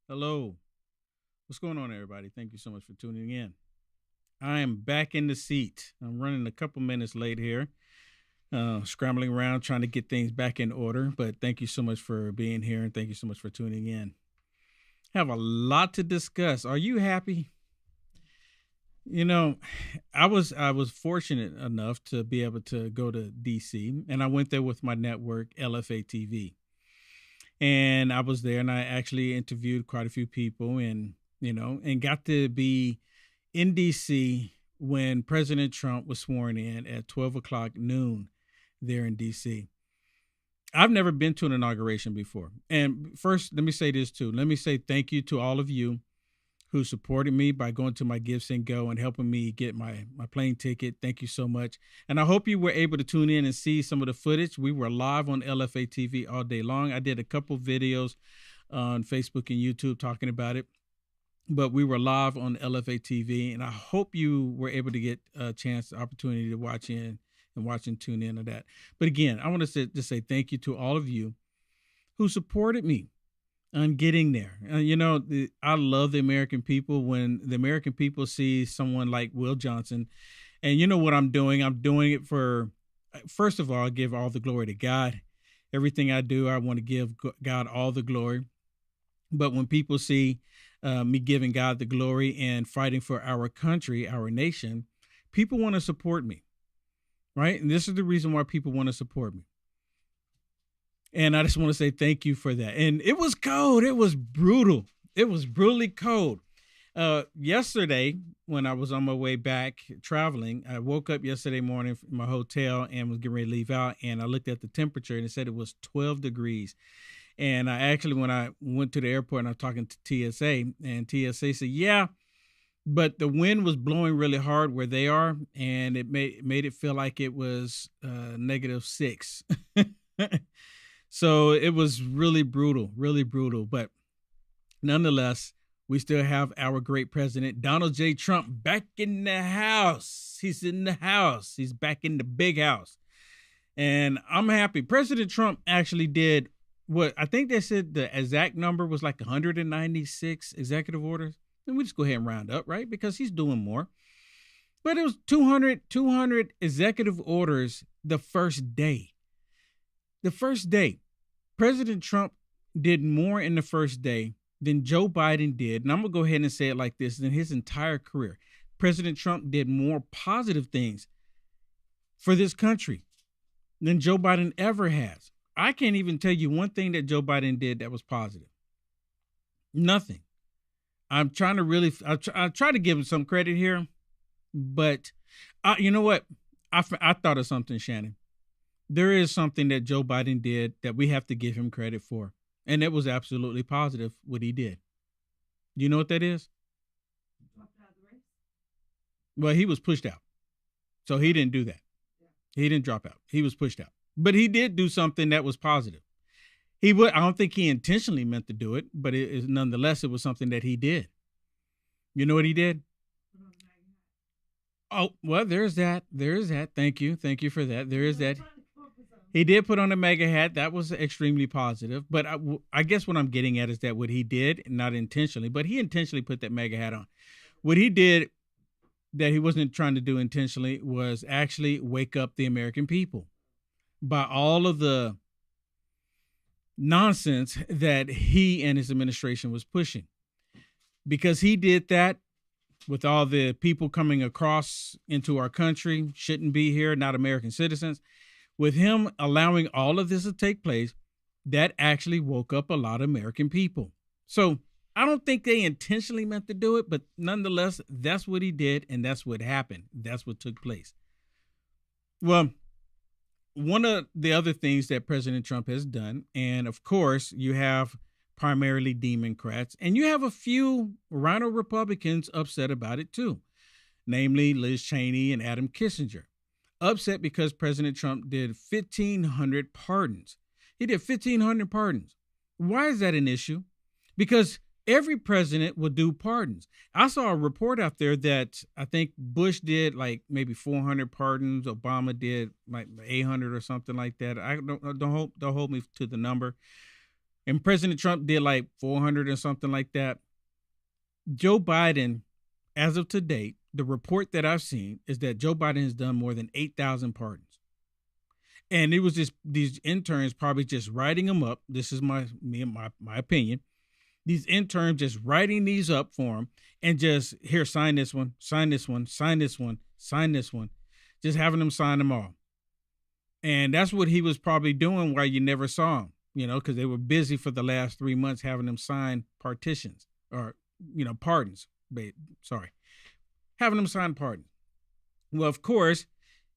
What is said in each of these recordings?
Hello. What's going on, everybody? Thank you so much for tuning in. I am back in the seat. I'm running a couple minutes late here, scrambling around trying to get things back in order. But thank you so much for being here and thank you so much for tuning in. Have a lot to discuss. Are you happy? You know, I was fortunate enough to be able to go to DC, and I went there with my network LFA TV. And I was there and I actually interviewed quite a few people and got to be in DC when President Trump was sworn in at 12 o'clock noon there in DC. I've never been to an inauguration before. And first, let me say this too. Let me say thank you to all of you who supported me by going to my Gifts and Go and helping me get my plane ticket. Thank you so much. And I hope you were able to tune in and see some of the footage. We were live on LFA TV all day long. I did a couple videos on Facebook and YouTube talking about it, but we were live on LFA TV. And I hope you were able to get a chance, opportunity to watch and tune in to that. But again, I want to just say thank you to all of you who supported me on getting there. I love the American people. When the American people see someone like Will Johnson, and you know what I'm doing? I'm doing it for, first of all, I give all the glory to God. Everything I do, I want to give God all the glory. But when people see me giving God the glory and fighting for our country, our nation, people want to support me, right? And this is the reason why people want to support me. And I just want to say thank you for that. And it was cold. It was brutal. It was brutally cold. Yesterday, when I was on my way back traveling, I woke up yesterday morning from my hotel and was getting ready to leave out. And I looked at the temperature and it said it was 12 degrees. And I actually, when I went to the airport and I was talking to TSA, and TSA said, yeah, but the wind was blowing really hard where they are. And it made it feel like it was -6. So it was really brutal, really brutal. But nonetheless, we still have our great president, Donald J. Trump, back in the house. He's in the house. He's back in the big house. And I'm happy. President Trump actually did what I think they said the exact number was like 196 executive orders. And we just go ahead and round up, right? Because he's doing more. But it was 200 executive orders the first day. The first day, President Trump did more in the first day than Joe Biden did. And I'm going to go ahead and say it like this: in his entire career, President Trump did more positive things for this country than Joe Biden ever has. I can't even tell you one thing that Joe Biden did that was positive. Nothing. I'm trying to really, I try to give him some credit here, but you know what? I thought of something, Shannon. There is something that Joe Biden did that we have to give him credit for. And it was absolutely positive what he did. Do you know what that is? Well, he was pushed out. So he didn't do that. He didn't drop out. He was pushed out. But he did do something that was positive. I don't think he intentionally meant to do it, but nonetheless, it was something that he did. You know what he did? Oh, well, there's that. There is that. Thank you. Thank you for that. There is that. He did put on a MAGA hat. That was extremely positive. But I guess what I'm getting at is that what he did, not intentionally, but he intentionally put that MAGA hat on. What he did that he wasn't trying to do intentionally was actually wake up the American people by all of the nonsense that he and his administration was pushing. Because he did that with all the people coming across into our country, shouldn't be here, not American citizens. With him allowing all of this to take place, that actually woke up a lot of American people. So I don't think they intentionally meant to do it, but nonetheless, that's what he did, and that's what happened. That's what took place. Well, one of the other things that President Trump has done, and of course, you have primarily Democrats, and you have a few Rhino Republicans upset about it too, namely Liz Cheney and Adam Kissinger. Upset because President Trump did 1,500 pardons. He did 1,500 pardons. Why is that an issue? Because every president will do pardons. I saw a report out there that I think Bush did like maybe 400 pardons. Obama did like 800 or something like that. Don't hold me to the number. and President Trump did like 400 or something like that. Joe Biden, as of to date, the report that I've seen is that Joe Biden has done more than 8,000 pardons. And it was just these interns probably just writing them up. This is my opinion. These interns just writing these up for him and just, here, sign this one, sign this one, sign this one, sign this one, just having them sign them all. And that's what he was probably doing while you never saw him, because they were busy for the last 3 months having them sign partitions or, pardons. Sorry. Having them sign pardons. Well, of course,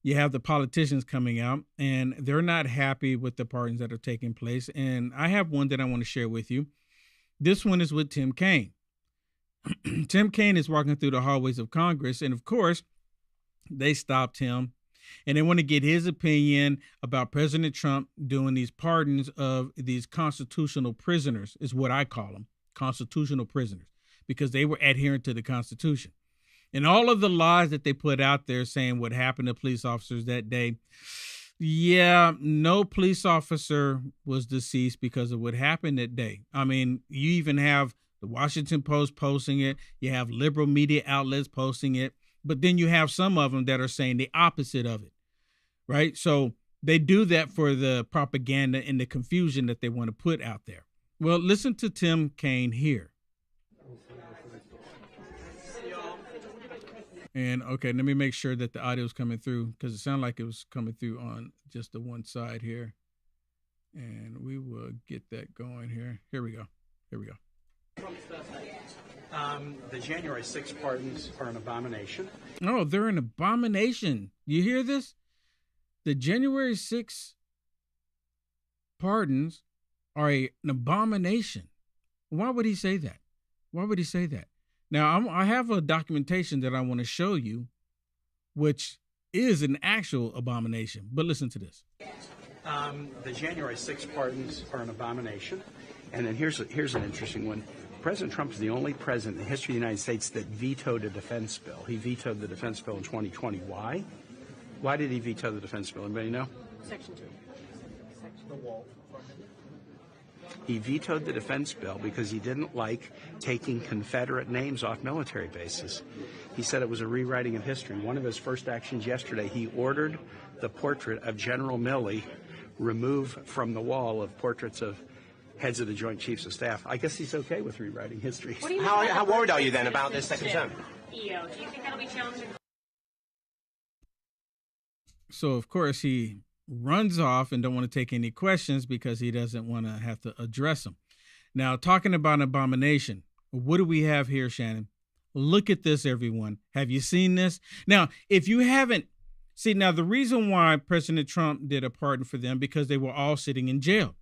you have the politicians coming out and they're not happy with the pardons that are taking place. And I have one that I want to share with you. This one is with Tim Kaine. Tim Kaine is walking through the hallways of Congress. And of course, they stopped him and they want to get his opinion about President Trump doing these pardons of these constitutional prisoners, is what I call them, constitutional prisoners, because they were adherent to the Constitution. And all of the lies that they put out there saying what happened to police officers that day, yeah, no police officer was deceased because of what happened that day. I mean, you even have the Washington Post posting it. You have liberal media outlets posting it. But then you have some of them that are saying the opposite of it, right? So they do that for the propaganda and the confusion that they want to put out there. Well, listen to Tim Kaine here. And okay, let me make sure that the audio is coming through, because it sounded like it was coming through on just the one side here. And we will get that going here. Here we go. The January 6th pardons are an abomination. Oh, they're an abomination. You hear this? The January 6th pardons are an abomination. Why would he say that? Now, I have a documentation that I want to show you, which is an actual abomination. But listen to this. The January 6th pardons are an abomination. And then here's an interesting one. President Trump is the only president in the history of the United States that vetoed a defense bill. He vetoed the defense bill in 2020. Why? Why did he veto the defense bill? Anybody know? Section 2. The wall. He vetoed the defense bill because he didn't like taking Confederate names off military bases. He said it was a rewriting of history. One of his first actions yesterday, he ordered the portrait of General Milley removed from the wall of portraits of heads of the Joint Chiefs of Staff. I guess he's okay with rewriting history. How worried are you then about this second term? EO, do you think that'll be challenging? So, of course, he runs off and don't want to take any questions because he doesn't want to have to address them. Now, talking about an abomination, what do we have here, Shannon? Look at this, everyone. Have you seen this? Now, if you haven't, see, now the reason why President Trump did a pardon for them, because they were all sitting in jail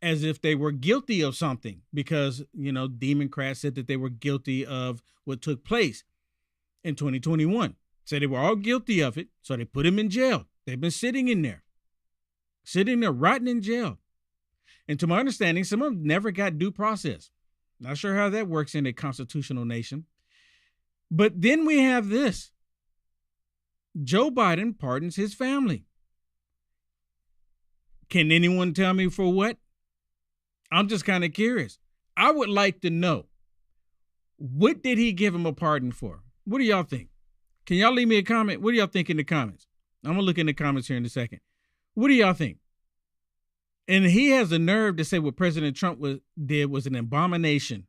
as if they were guilty of something, because, Democrats said that they were guilty of what took place in 2021. Said they were all guilty of it, so they put him in jail. They've been sitting there, rotting in jail. And to my understanding, some of them never got due process. Not sure how that works in a constitutional nation. But then we have this. Joe Biden pardons his family. Can anyone tell me for what? I'm just kind of curious. I would like to know, what did he give him a pardon for? What do y'all think? Can y'all leave me a comment? What do y'all think in the comments? I'm going to look in the comments here in a second. What do y'all think? And he has the nerve to say what President Trump did was an abomination.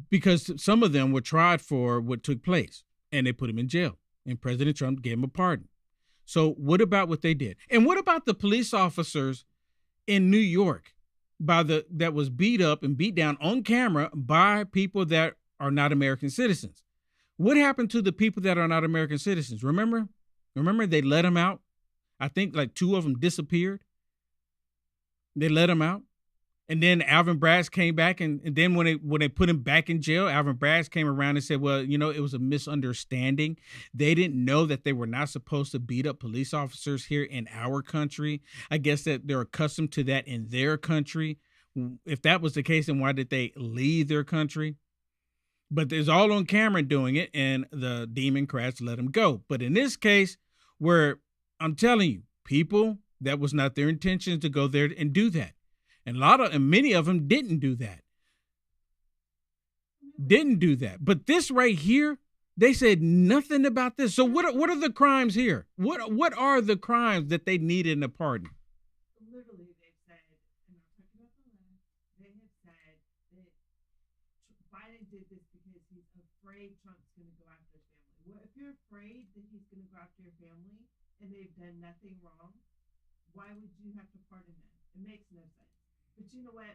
Because some of them were tried for what took place and they put him in jail, and President Trump gave him a pardon. So what about what they did? And what about the police officers in New York that was beat up and beat down on camera by people that are not American citizens? What happened to the people that are not American citizens? Remember they let them out. I think like 2 of them disappeared. They let them out. And then Alvin Braggs came back. And then when they put him back in jail, Alvin Braggs came around and said, well, it was a misunderstanding. They didn't know that they were not supposed to beat up police officers here in our country. I guess that they're accustomed to that in their country. If that was the case, then why did they leave their country? But there's all on camera doing it, and the Democrats let him go. But in this case, where I'm telling you, people That was not their intention to go there and do that. And many of them didn't do that. But this right here, they said nothing about this. So what are the crimes here? What are the crimes that they needed in a pardon? Literally, they've said, and I'm talking about the left, they have said that Biden did this because he's afraid Trump's going to go after his family. Well, if you're afraid that he's going to go after your family and they've done nothing wrong, why would you have to pardon them? It makes no sense. But you know what?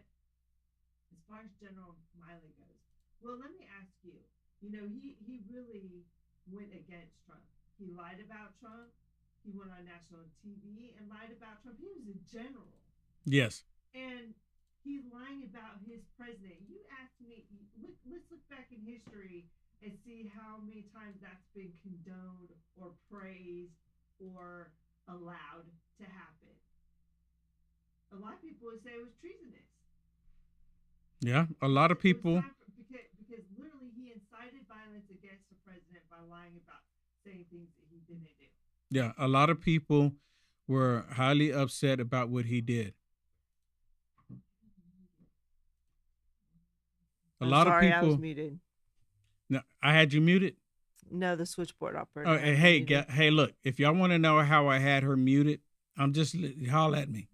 As far as General Milley goes, well, let me ask you. You know, he really went against Trump. He lied about Trump. He went on national TV and lied about Trump. He was a general. Yes. And he's lying about his president. You asked me, let's look back in history and see how many times that's been condoned or praised or allowed to happen. A lot of people would say it was treasonous. Yeah, a lot of people. Because literally he incited violence against the president by lying about saying things that he didn't do. Yeah, a lot of people were highly upset about what he did. A lot of people. I was muted. No, I had you muted. No, the switchboard operator. Oh, hey, look! If y'all want to know how I had her muted, holler at me.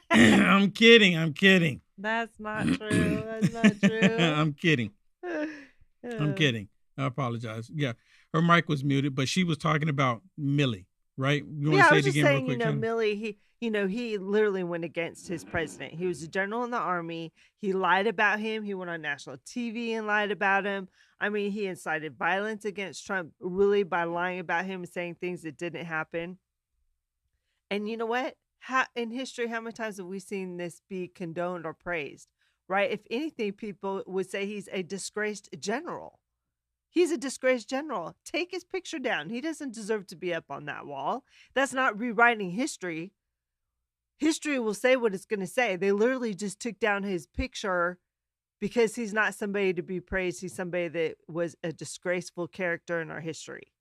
I'm kidding. That's not true. That's not true. I'm kidding. I apologize. Yeah, her mic was muted, but she was talking about Milley, right? You want to say it again real quick? Milley, he literally went against his president. He was a general in the army. He lied about him. He went on national TV and lied about him. I mean, he incited violence against Trump really by lying about him and saying things that didn't happen. And you know what? In history, how many times have we seen this be condoned or praised, right? If anything, people would say he's a disgraced general. He's a disgraced general. Take his picture down. He doesn't deserve to be up on that wall. That's not rewriting history. History will say what it's going to say. They literally just took down his picture because he's not somebody to be praised. He's somebody that was a disgraceful character in our history.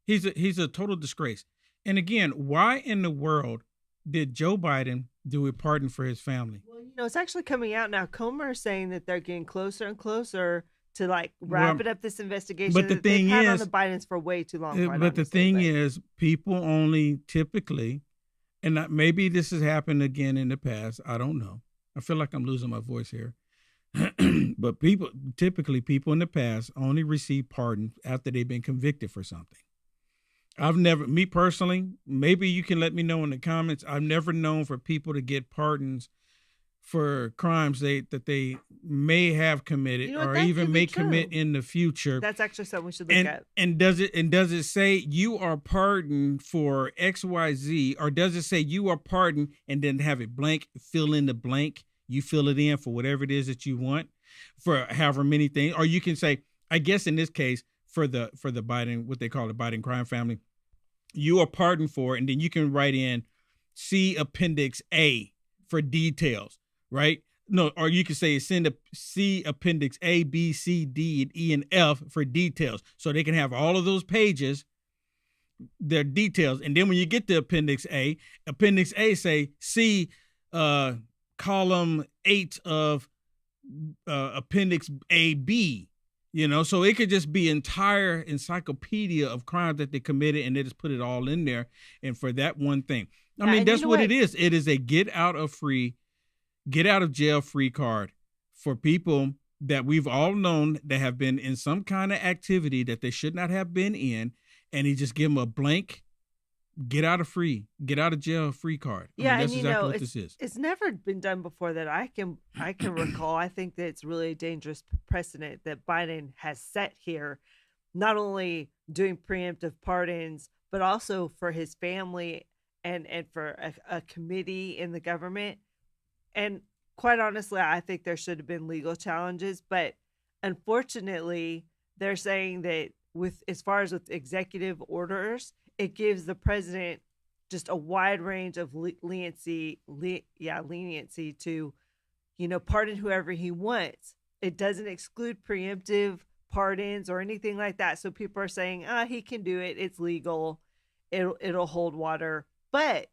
He's a total disgrace. And again, why in the world did Joe Biden do a pardon for his family? Well, it's actually coming out now. Comer is saying that they're getting closer and closer to wrapping up this investigation. But the thing is, on the Bidens for way too long. But the thing is, people only typically, and maybe this has happened again in the past. I don't know. I feel like I'm losing my voice here. But people in the past only receive pardons after they've been convicted for something. Me personally, maybe you can let me know in the comments. I've never known for people to get pardons for crimes that they may have committed or even may commit in the future. That's actually something we should look at. And does it say you are pardoned for XYZ, or does it say you are pardoned and then have it blank, fill in the blank, you fill it in for whatever it is that you want for however many things, or you can say, I guess in this case, for the Biden, what they call the Biden crime family, you are pardoned for, and then you can write in see Appendix A for details, right? No, or you can say see Appendix A, B, C, D, and E, and F for details. So they can have all of those pages, their details. And then when you get to Appendix A say see column 8 of Appendix A, B. So it could just be entire encyclopedia of crimes that they committed, and they just put it all in there. And for that one thing, I mean, that's what it is. It is a get out of jail free card for people that we've all known that have been in some kind of activity that they should not have been in. And he just give them a blank get out of jail free card. That's exactly what this is. It's never been done before that I can recall. I think that it's really a dangerous precedent that Biden has set here, not only doing preemptive pardons, but also for his family and for a committee in the government. And quite honestly, I think there should have been legal challenges, but unfortunately, they're saying that as far as with executive orders, it gives the president just a wide range of leniency to, pardon whoever he wants. It doesn't exclude preemptive pardons or anything like that. So people are saying, he can do it. It's legal. It'll hold water. But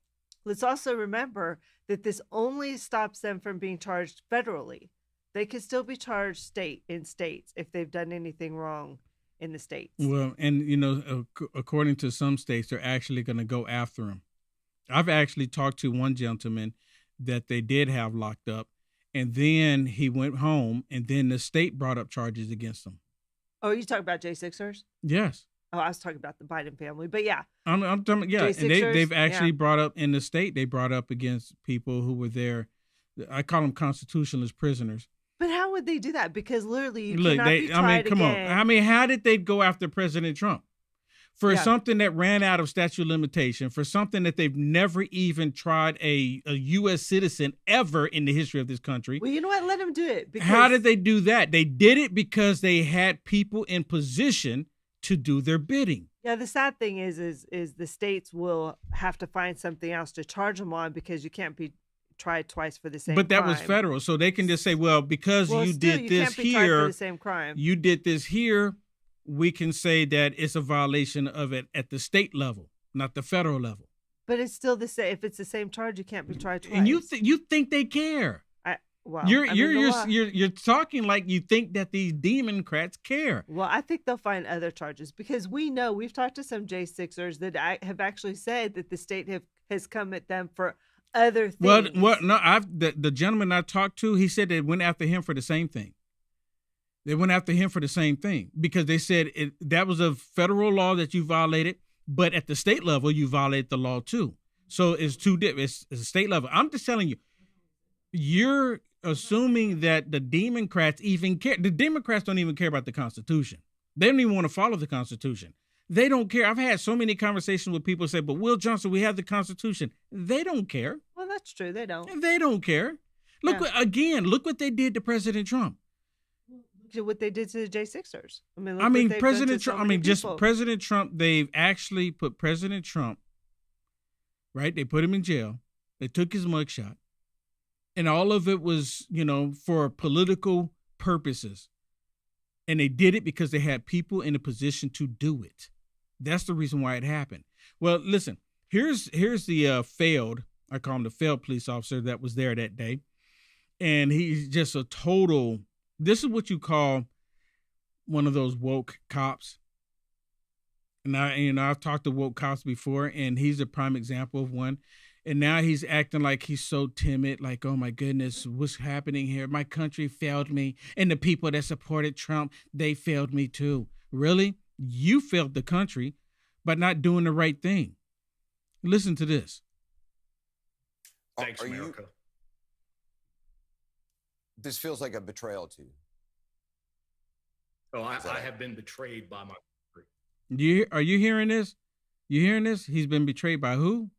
let's also remember that this only stops them from being charged federally. They could still be charged in states if they've done anything wrong in the states. Well, and according to some states, they're actually going to go after him. I've actually talked to one gentleman that they did have locked up, and then he went home, and then the state brought up charges against him. Oh, you talking about J6ers? Yes. Oh, I was talking about the Biden family, but yeah. I'm talking, yeah, and they've actually brought up in the state, they brought up against people who were there. I call them constitutionalist prisoners. But how would they do that? Because literally, you cannot be tried come again. on. I mean, how did they go after President Trump? For something that ran out of statute of limitation, for something that they've never even tried a U.S. citizen ever in the history of this country. Well, you know what? Let them do it. Because how did they do that? They did it because they had people in position to do their bidding. Yeah, the sad thing is the states will have to find something else to charge them on because you can't be tried twice for the same crime. But that was federal, so they can just say, well, because you did this can't be tried here, for the same crime. You did this here, we can say that it's a violation of it at the state level, not the federal level. But it's still the same. If it's the same charge, you can't be tried twice. And you think they care? You're talking like you think that these Democrats care. Well, I think they'll find other charges because we've talked to some J6ers that have actually said that the state has come at them for other things. Well, no, the gentleman I talked to, he said they went after him for the same thing. They went after him for the same thing because they said that was a federal law that you violated, but at the state level, you violate the law too. So it's two different. It's a state level. I'm just telling you, you're assuming that the Democrats even care. The Democrats don't even care about the Constitution. They don't even want to follow the Constitution. They don't care. I've had so many conversations with people say, but Will Johnson, we have the Constitution. They don't care. Well, that's true. They don't. They don't care. Look what they did to President Trump. What they did to the J6ers. President Trump. President Trump. They've actually put President Trump, right? They put him in jail. They took his mugshot. And all of it was, for political purposes. And they did it because they had people in a position to do it. That's the reason why it happened. Well, listen, here's the failed, I call him the failed police officer that was there that day. And he's just a total, this is what you call one of those woke cops. And I've talked to woke cops before, and he's a prime example of one. And now he's acting like he's so timid, like, oh, my goodness, what's happening here? My country failed me. And the people that supported Trump, they failed me too. Really? You failed the country by not doing the right thing. Listen to this. Thanks, America. This feels like a betrayal to you. Oh, I have been betrayed by my country. Are you hearing this? You hearing this? He's been betrayed by who?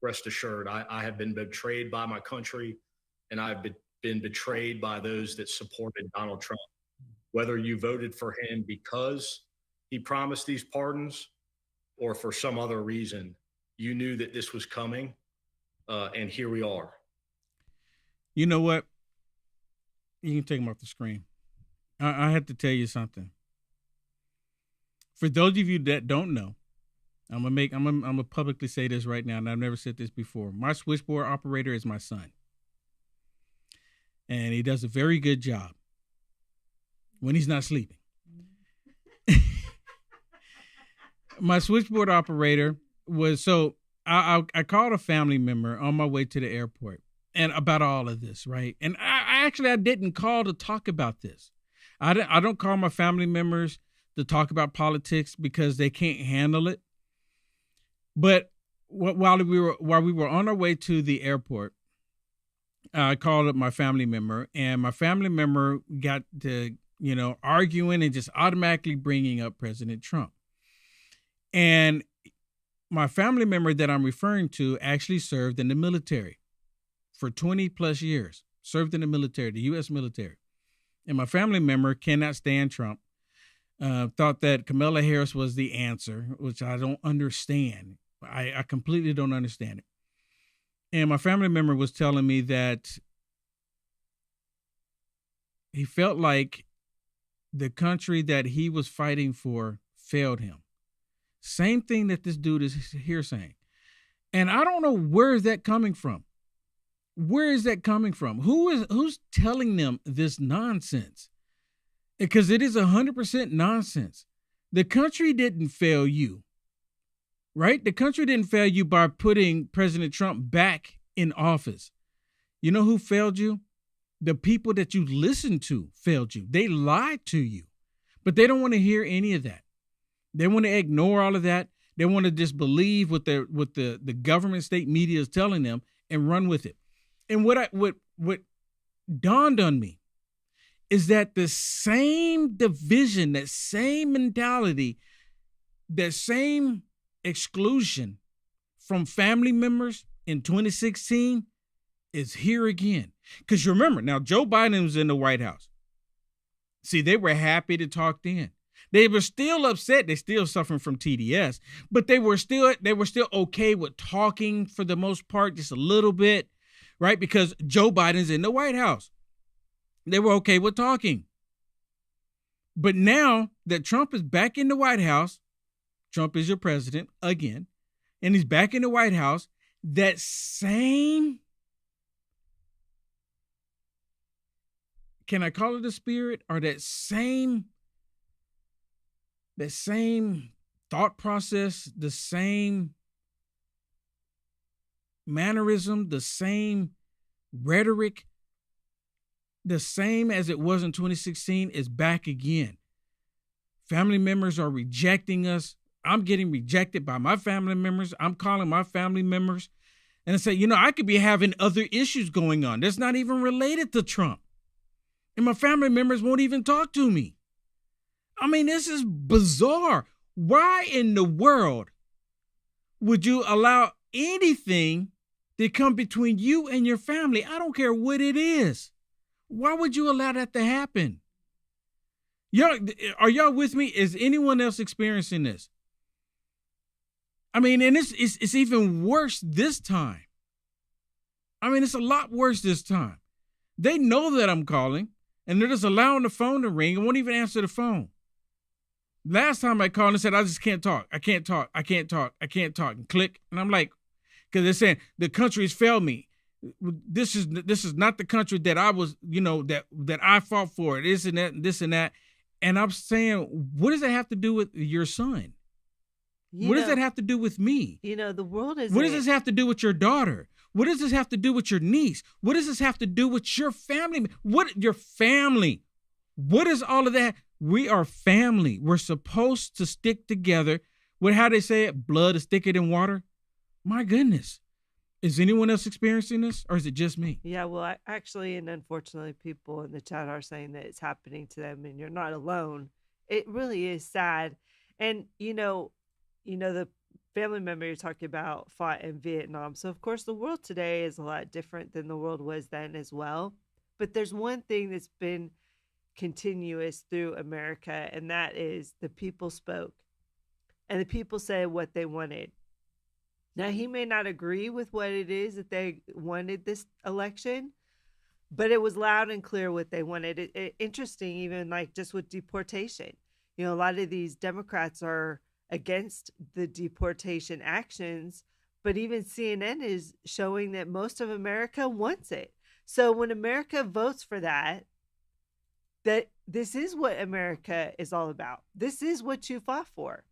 Rest assured, I have been betrayed by my country, and I've been betrayed by those that supported Donald Trump. Whether you voted for him because he promised these pardons or for some other reason, you knew that this was coming, and here we are. You know what? You can take him off the screen. I have to tell you something. For those of you that don't know, I'm gonna publicly say this right now, and I've never said this before. My switchboard operator is my son, and he does a very good job when he's not sleeping. My switchboard operator I called a family member on my way to the airport and about all of this, right? And I didn't call to talk about this. I don't call my family members to talk about politics because they can't handle it. But while we were on our way to the airport, I called up my family member, and my family member got to, arguing and just automatically bringing up President Trump. And my family member that I'm referring to actually served in the military for 20 plus years, served in the military, the U.S. military. And my family member cannot stand Trump, thought that Kamala Harris was the answer, which I don't understand. I completely don't understand it. And my family member was telling me that he felt like the country that he was fighting for failed him. Same thing that this dude is here saying. And I don't know where is that coming from. Where is that coming from? Who's telling them this nonsense? Because it is 100% nonsense. The country didn't fail you, right? The country didn't fail you by putting President Trump back in office. You know who failed you? The people that you listened to failed you. They lied to you, but they don't want to hear any of that. They want to ignore all of that. They want to just believe what the government state media is telling them and run with it. And what dawned on me is that the same division, that same mentality, that same exclusion from family members in 2016 is here again. Because you remember, now Joe Biden was in the White House. See, they were happy to talk then. They were still upset. They're still suffering from TDS, but they were still okay with talking for the most part, just a little bit, right? Because Joe Biden's in the White House. They were okay with talking. But now that Trump is back in the White House, Trump is your president again, and he's back in the White House, that same, can I call it a spirit, or that same thought process, the same mannerism, the same rhetoric, the same as it was in 2016 is back again. Family members are rejecting us. I'm getting rejected by my family members. I'm calling my family members and I say, I could be having other issues going on that's not even related to Trump. And my family members won't even talk to me. I mean, this is bizarre. Why in the world would you allow anything to come between you and your family? I don't care what it is. Why would you allow that to happen? Are y'all with me? Is anyone else experiencing this? I mean, and it's even worse this time. I mean, it's a lot worse this time. They know that I'm calling, and they're just allowing the phone to ring and won't even answer the phone. Last time I called and said, I just can't talk. I can't talk. And click. And I'm like, because they're saying the country has failed me. This is not the country that I was, that I fought for. This and that, and this and that. And I'm saying, what does that have to do with your son? What does that have to do with me? The world is. What does this have to do with your daughter? What does this have to do with your niece? What does this have to do with your family? Your family? What is all of that? We are family. We're supposed to stick together. How they say it? Blood is thicker than water. My goodness. Is anyone else experiencing this, or is it just me? Yeah, well, actually, and unfortunately, people in the chat are saying that it's happening to them, and you're not alone. It really is sad. And, the family member you're talking about fought in Vietnam. So, of course, the world today is a lot different than the world was then as well. But there's one thing that's been continuous through America, and that is the people spoke. And the people said what they wanted. Now, he may not agree with what it is that they wanted this election, but it was loud and clear what they wanted. Interesting, even like just with deportation. A lot of these Democrats are against the deportation actions, but even CNN is showing that most of America wants it. So when America votes for that this is what America is all about. This is what you fought for.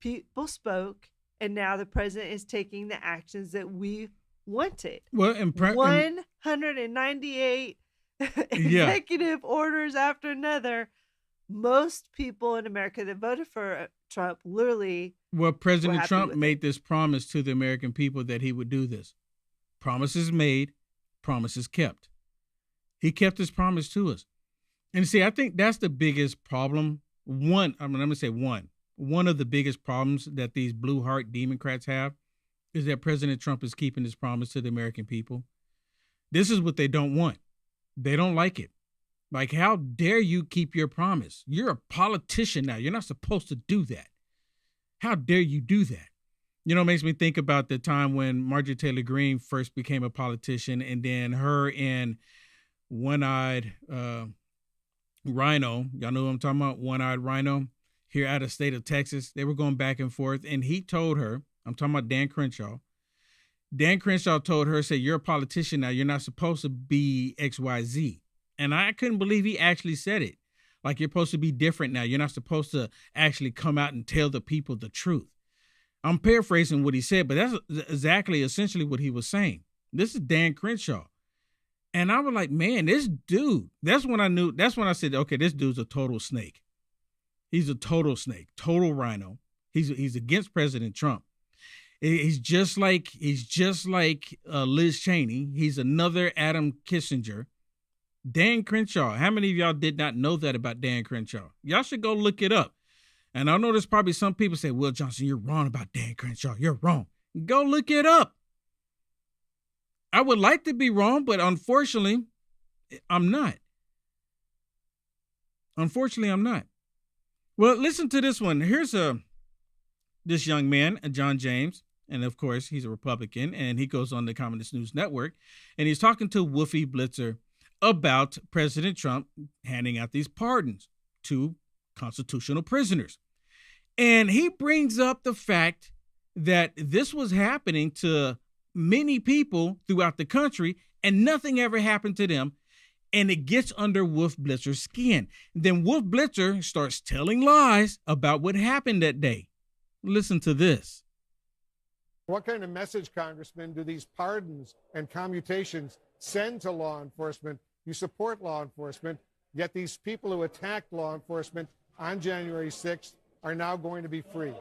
People spoke. And now the president is taking the actions that we wanted. Well, 198 executive orders after another. Most people in America that voted for Trump literally. Well, President Trump made this promise to the American people that he would do this. Promises made, promises kept. He kept his promise to us. And see, I think that's the biggest problem. One of the biggest problems that these blue heart Democrats have is that President Trump is keeping his promise to the American people. This is what they don't want. They don't like it. Like, how dare you keep your promise? You're a politician now. You're not supposed to do that. How dare you do that? It makes me think about the time when Marjorie Taylor Greene first became a politician, and then her and one-eyed Rhino, y'all know what I'm talking about, one-eyed Rhino, here out of the state of Texas. They were going back and forth, and he told her, I'm talking about Dan Crenshaw. Dan Crenshaw told her, said, you're a politician now. You're not supposed to be XYZ. And I couldn't believe he actually said it. Like, you're supposed to be different now. You're not supposed to actually come out and tell the people the truth. I'm paraphrasing what he said, but that's exactly, essentially what he was saying. This is Dan Crenshaw. And I was like, man, this dude, that's when I said, okay, this dude's a total snake. He's a total snake, total rhino. He's against President Trump. He's just like Liz Cheney. He's another Adam Kissinger. Dan Crenshaw. How many of y'all did not know that about Dan Crenshaw? Y'all should go look it up. And I know there's probably some people say, Will Johnson, you're wrong about Dan Crenshaw. You're wrong. Go look it up. I would like to be wrong, but unfortunately, I'm not. Unfortunately, I'm not. Well, listen to this one. Here's this young man, John James, and of course, he's a Republican, and he goes on the Communist News Network, and he's talking to Wolfie Blitzer about President Trump handing out these pardons to constitutional prisoners. And he brings up the fact that this was happening to many people throughout the country, and nothing ever happened to them. And it gets under Wolf Blitzer's skin. Then Wolf Blitzer starts telling lies about what happened that day. Listen to this. What kind of message, Congressman, do these pardons and commutations send to law enforcement? You support law enforcement, yet these people who attacked law enforcement on January 6th are now going to be free.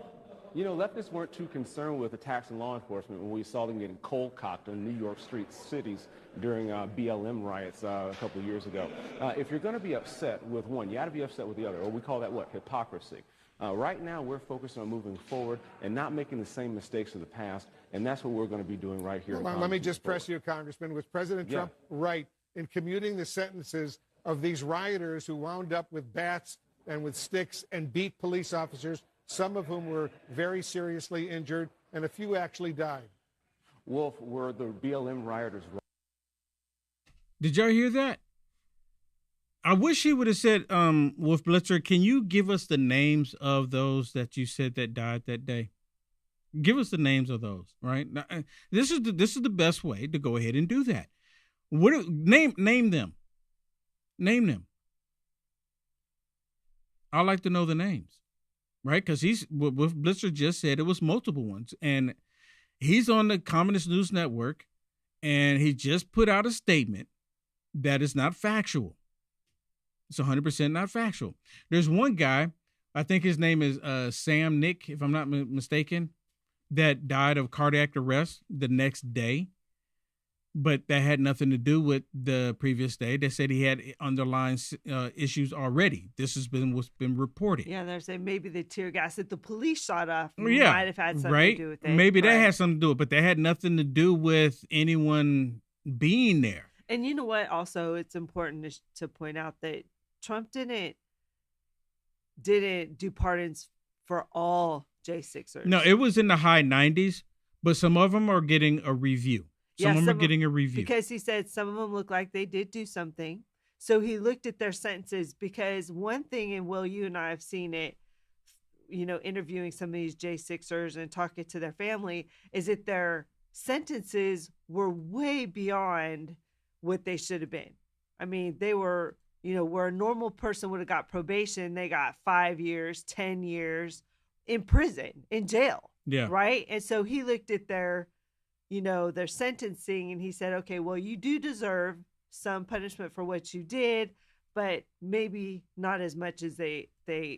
You know, leftists weren't too concerned with attacks on law enforcement when we saw them getting cold-cocked on New York streets, cities during BLM riots a couple of years ago. If you're going to be upset with one, you got to be upset with the other, or we call that what? Hypocrisy. Right now, we're focused on moving forward and not making the same mistakes of the past, and that's what we're going to be doing right here. Let me just press you, Congressman. Was President Trump right in commuting the sentences of these rioters who wound up with bats and with sticks and beat police officers, some of whom were very seriously injured, and a few actually died? Wolf, were the BLM rioters right? Did y'all hear that? I wish he would have said, Wolf Blitzer, can you give us the names of those that you said that died that day? Give us the names of those, right? Now, this is the best way to go ahead and do that. Name them. Name them. I'd like to know the names, right? Because Wolf Blitzer just said it was multiple ones, and he's on the Communist News Network, and he just put out a statement that is not factual. It's 100% not factual. There's one guy, I think his name is Sam Nick, if I'm not mistaken, that died of cardiac arrest the next day, but that had nothing to do with the previous day. They said he had underlying issues already. This has been what's been reported. Yeah, they're saying maybe the tear gas that the police shot off might have had something to do with it. Maybe that had something to do with it, but that had nothing to do with anyone being there. And you know what? Also, it's important to point out that Trump didn't do pardons for all J6ers. No, it was in the high 90s, but some of them are getting a review. Some of them are getting a review. Because he said some of them look like they did do something. So he looked at their sentences, because one thing, and Will, you and I have seen it, you know, interviewing some of these J6ers and talking to their family, is that their sentences were way beyond what they should have been. I mean, they were, you know, where a normal person would have got probation, they got 5 years, 10 years in prison, in jail. Yeah. Right. And so he looked at their sentencing, and he said, okay, well, you do deserve some punishment for what you did, but maybe not as much as they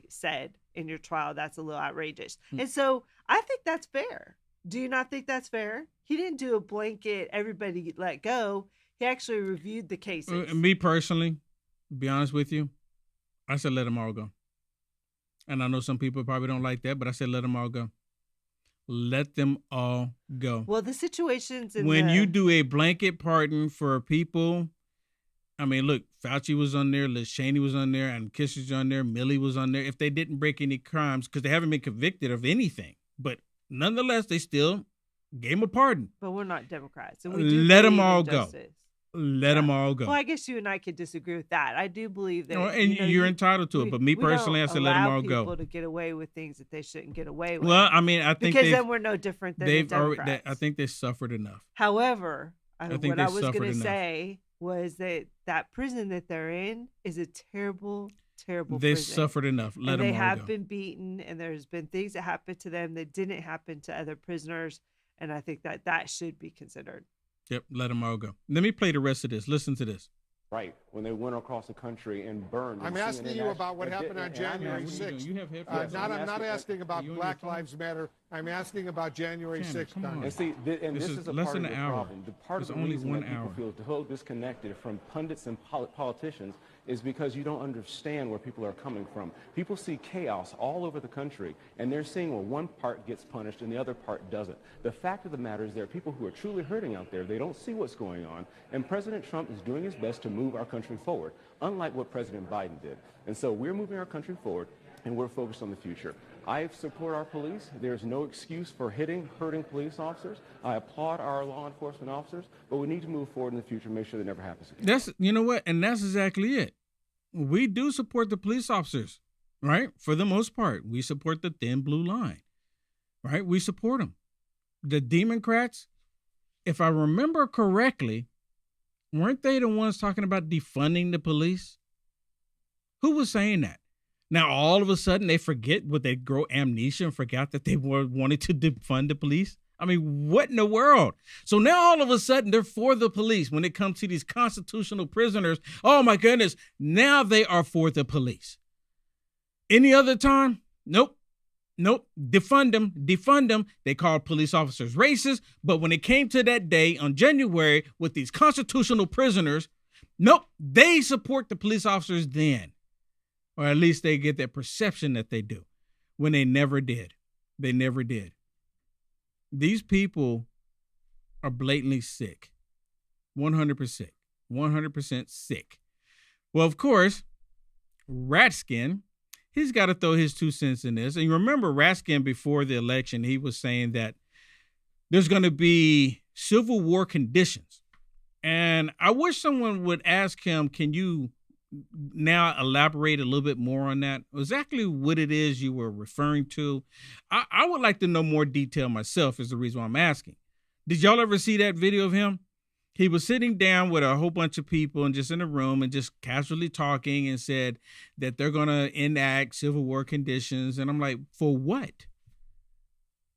said in your trial. That's a little outrageous. And so I think that's fair. Do you not think that's fair? He didn't do a blanket, everybody let go. He actually reviewed the cases. Me personally, to be honest with you, I said let them all go. And I know some people probably don't like that, but I said let them all go. Let them all go. Well, the situations when you do a blanket pardon for people, I mean, look, Fauci was on there, Liz Cheney was on there, and Kissinger on there, Milley was on there. If they didn't break any crimes, because they haven't been convicted of anything, but nonetheless, they still gave them a pardon. But we're not Democrats. And let them all go. let them all go. Well, I guess you and I could disagree with that. I do believe that, and you're entitled to it. But me personally, I said let them all go. People to get away with things that they shouldn't get away with. Well, I mean, I think because then we're no different than the Democrats. I think they suffered enough. However, what I was going to say was that prison that they're in is a terrible, terrible They prison. suffered enough. Let them all go. They have been beaten, and there's been things that happened to them that didn't happen to other prisoners, and I think that should be considered. Yep, let them all go. Let me play the rest of this. Listen to this. Right, when they went across the country and burned. I'm asking you about what happened on January 6th. I'm not asking about Black Lives Matter. I'm asking about January 6th. And see, this is a part of the problem. The part of the reason that people feel so disconnected from pundits and politicians is because you don't understand where people are coming from. People see chaos all over the country, and they're seeing where one part gets punished and the other part doesn't. The fact of the matter is there are people who are truly hurting out there. They don't see what's going on, and President Trump is doing his best to move our country forward, unlike what President Biden did. And so we're moving our country forward, and we're focused on the future. I support our police. There's no excuse for hurting police officers. I applaud our law enforcement officers, but we need to move forward in the future and make sure that never happens again. You know what? And that's exactly it. We do support the police officers, right? For the most part, we support the thin blue line, right? We support them. The Democrats, if I remember correctly, weren't they the ones talking about defunding the police? Who was saying that? Now, all of a sudden, they forget, they grow amnesia and forgot that they wanted to defund the police? I mean, what in the world? So now all of a sudden, they're for the police when it comes to these constitutional prisoners. Oh, my goodness. Now they are for the police. Any other time? Nope. Defund them. They called police officers racist. But when it came to that day on January with these constitutional prisoners, nope, they support the police officers then. Or at least they get that perception that they do, when they never did. They never did. These people are blatantly sick. 100% sick. Well, of course, Ratskin, he's got to throw his 2 cents in this. And you remember Ratskin before the election, he was saying that there's going to be Civil War conditions. And I wish someone would ask him, can you now elaborate a little bit more on that? Exactly what it is you were referring to. I would like to know more detail myself, is the reason why I'm asking. Did y'all ever see that video of him? He was sitting down with a whole bunch of people and just in a room and just casually talking and said that they're going to enact Civil War conditions. And I'm like, for what?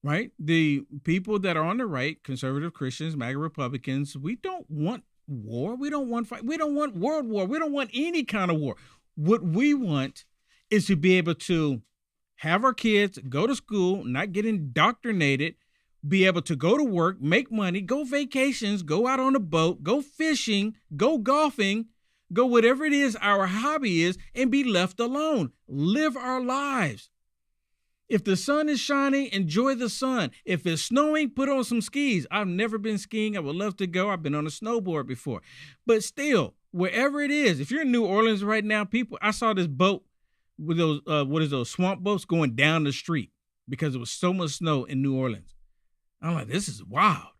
Right? The people that are on the right, conservative Christians, MAGA Republicans, we don't want war. We don't want fight. We don't want world war. We don't want any kind of war. What we want is to be able to have our kids go to school, not get indoctrinated, be able to go to work, make money, go vacations, go out on a boat, go fishing, go golfing, go whatever it is our hobby is, and be left alone. Live our lives. If the sun is shining, enjoy the sun. If it's snowing, put on some skis. I've never been skiing. I would love to go. I've been on a snowboard before. But still, wherever it is, if you're in New Orleans right now, I saw this boat with those swamp boats going down the street because there was so much snow in New Orleans. I'm like, this is wild.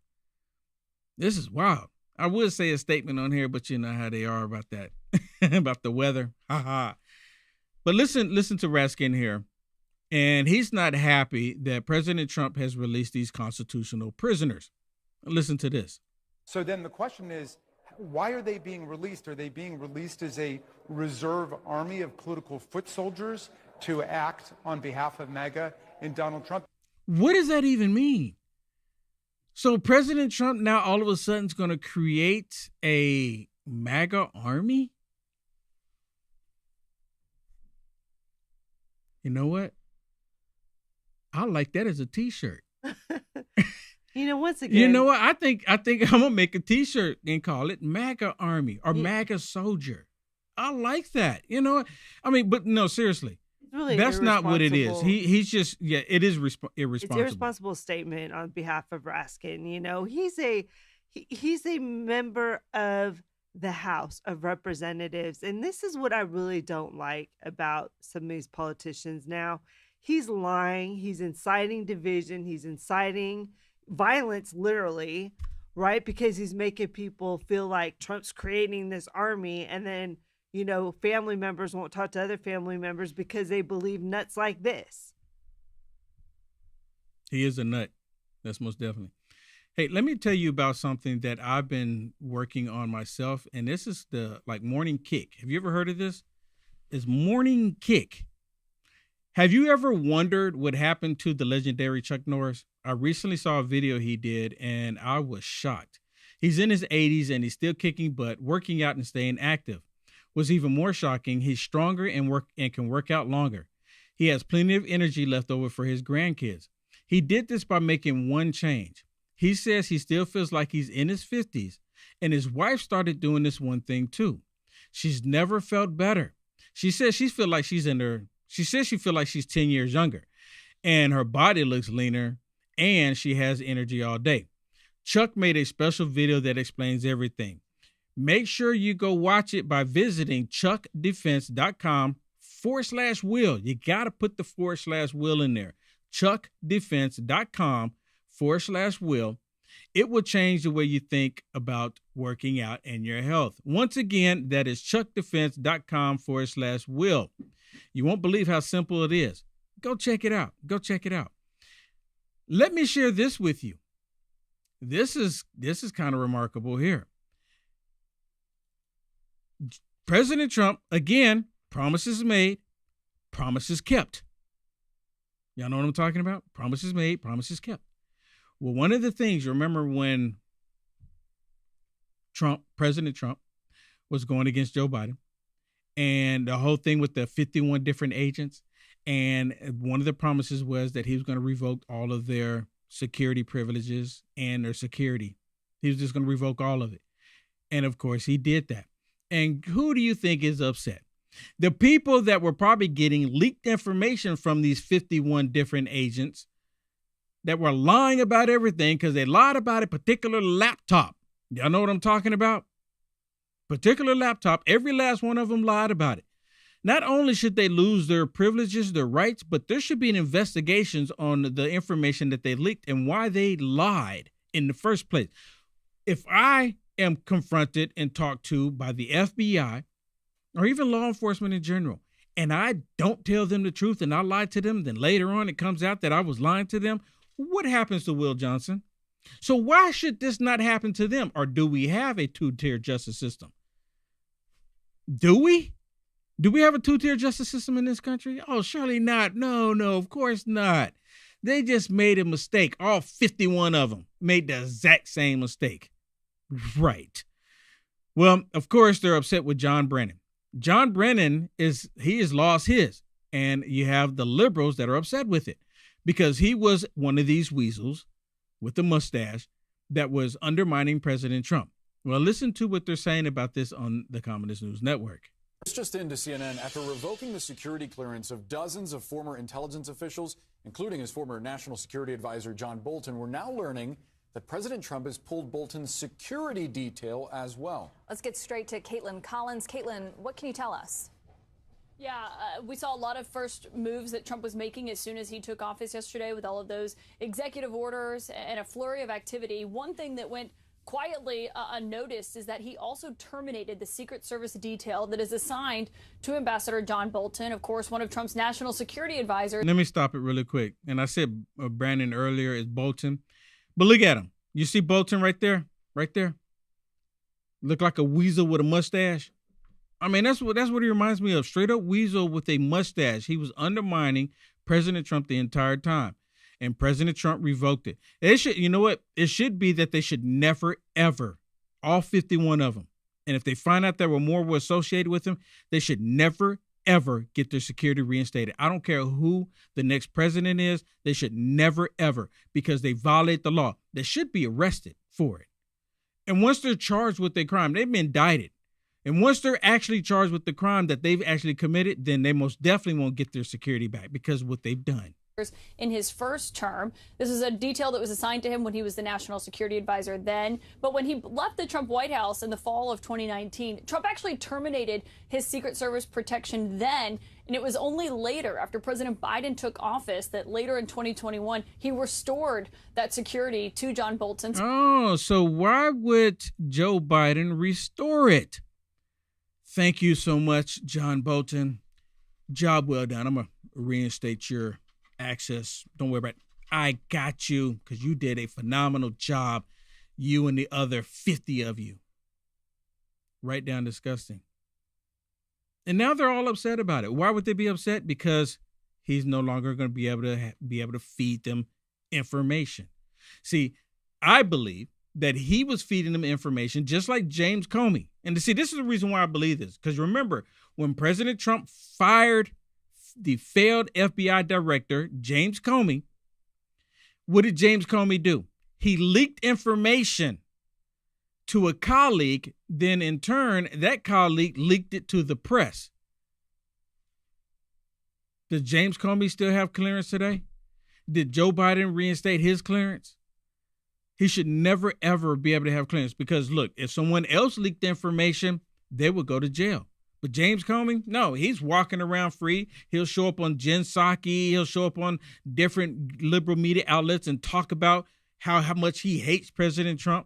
This is wild. I would say a statement on here, but you know how they are about that, about the weather. Ha ha. But listen to Raskin here. And he's not happy that President Trump has released these constitutional prisoners. Listen to this. So then the question is, why are they being released? Are they being released as a reserve army of political foot soldiers to act on behalf of MAGA and Donald Trump? What does that even mean? So President Trump now all of a sudden is going to create a MAGA army? You know what? I like that as a T-shirt. Once again. You know what? I think I'm gonna make a T-shirt and call it MAGA Army or MAGA Soldier. I like that. You know what? I mean, but no, seriously. Really that's not what it is. He's just it is irresponsible. It's an irresponsible statement on behalf of Raskin. He's a member of the House of Representatives, and this is what I really don't like about some of these politicians now. He's lying. He's inciting division. He's inciting violence, literally, right? Because he's making people feel like Trump's creating this army, and then, you know, family members won't talk to other family members because they believe nuts like this. He is a nut. That's most definitely. Hey, let me tell you about something that I've been working on myself, and this is the morning kick. Have you ever heard of this? It's morning kick. Have you ever wondered what happened to the legendary Chuck Norris? I recently saw a video he did, and I was shocked. He's in his 80s, and he's still kicking butt, working out and staying active. What's even more shocking, he's stronger and can work out longer. He has plenty of energy left over for his grandkids. He did this by making one change. He says he still feels like he's in his 50s, and his wife started doing this one thing too. She's never felt better. She says she feels like she's 10 years younger, and her body looks leaner, and she has energy all day. Chuck made a special video that explains everything. Make sure you go watch it by visiting chuckdefense.com/will. You got to put the /will in there. chuckdefense.com/will. It will change the way you think about working out and your health. Once again, that is chuckdefense.com/will. You won't believe how simple it is. Go check it out. Go check it out. Let me share this with you. This is kind of remarkable here. President Trump, again, promises made, promises kept. Y'all know what I'm talking about? Promises made, promises kept. Well, one of the things, remember when President Trump was going against Joe Biden, and the whole thing with the 51 different agents, and one of the promises was that he was going to revoke all of their security privileges and their security. He was just going to revoke all of it. And of course, he did that. And who do you think is upset? The people that were probably getting leaked information from these 51 different agents that were lying about everything because they lied about a particular laptop. Y'all know what I'm talking about? Particular laptop. Every last one of them lied about it. Not only should they lose their privileges, their rights, but there should be an investigations on the information that they leaked and why they lied in the first place. If I am confronted and talked to by the FBI or even law enforcement in general, and I don't tell them the truth and I lie to them, then later on it comes out that I was lying to them, what happens to Will Johnson? So why should this not happen to them? Or do we have a two-tier justice system? Do we? Do we have a two-tier justice system in this country? Oh, surely not. No, of course not. They just made a mistake. All 51 of them made the exact same mistake. Right. Well, of course, they're upset with John Brennan. John Brennan has lost his, and you have the liberals that are upset with it because he was one of these weasels with the mustache that was undermining President Trump. Well, listen to what they're saying about this on the Communist News Network. It's just into CNN after revoking the security clearance of dozens of former intelligence officials, including his former national security advisor, John Bolton. We're now learning that President Trump has pulled Bolton's security detail as well. Let's get straight to Caitlin Collins. Caitlin, what can you tell us? Yeah, we saw a lot of first moves that Trump was making as soon as he took office yesterday with all of those executive orders and a flurry of activity. One thing that went quietly unnoticed is that he also terminated the Secret Service detail that is assigned to Ambassador John Bolton, of course, one of Trump's national security advisors. Let me stop it really quick. And I said Brandon earlier is Bolton. But look at him. You see Bolton right there? Right there? Look like a weasel with a mustache. I mean, that's what he reminds me of. Straight up weasel with a mustache. He was undermining President Trump the entire time. And President Trump revoked it. You know what? It should be that they should never, ever, all 51 of them. And if they find out there were more were associated with him, they should never, ever get their security reinstated. I don't care who the next president is. They should never, ever, because they violate the law. They should be arrested for it. And once they're charged with their crime, they've been indicted. And once they're actually charged with the crime that they've actually committed, then they most definitely won't get their security back because of what they've done. in his first term. This is a detail that was assigned to him when he was the national security advisor then. But when he left the Trump White House in the fall of 2019, Trump actually terminated his Secret Service protection then. And it was only later, after President Biden took office, that later in 2021, he restored that security to John Bolton. Oh, so why would Joe Biden restore it? Thank you so much, John Bolton. Job well done. I'm going to reinstate your access. Don't worry about it. I got you because you did a phenomenal job. You and the other 50 of you. Right down disgusting. And now they're all upset about it. Why would they be upset? Because he's no longer going to be able to feed them information. See, I believe that he was feeding them information just like James Comey. And to see, this is the reason why I believe this. Because remember, when President Trump fired the failed FBI director, James Comey, what did James Comey do? He leaked information to a colleague. Then in turn, that colleague leaked it to the press. Does James Comey still have clearance today? Did Joe Biden reinstate his clearance? He should never, ever be able to have clearance because, look, if someone else leaked the information, they would go to jail. But James Comey, no, he's walking around free. He'll show up on Jen Psaki. He'll show up on different liberal media outlets and talk about how much he hates President Trump.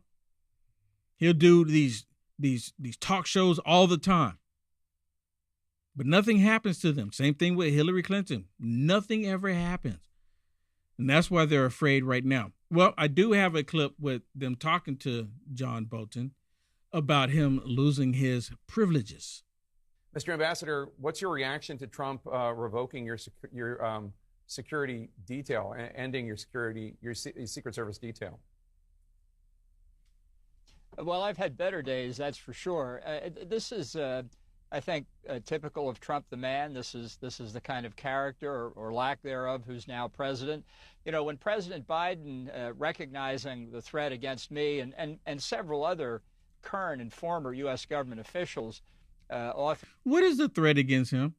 He'll do these talk shows all the time. But nothing happens to them. Same thing with Hillary Clinton. Nothing ever happens. And that's why they're afraid right now. Well, I do have a clip with them talking to John Bolton about him losing his privileges. Mr. Ambassador, what's your reaction to Trump revoking your security detail, ending your Secret Service detail? Well, I've had better days, that's for sure. This is, I think, typical of Trump the man. This is the kind of character or lack thereof who's now president. You know, when President Biden, recognizing the threat against me and several other current and former U.S. government officials, what is the threat against him?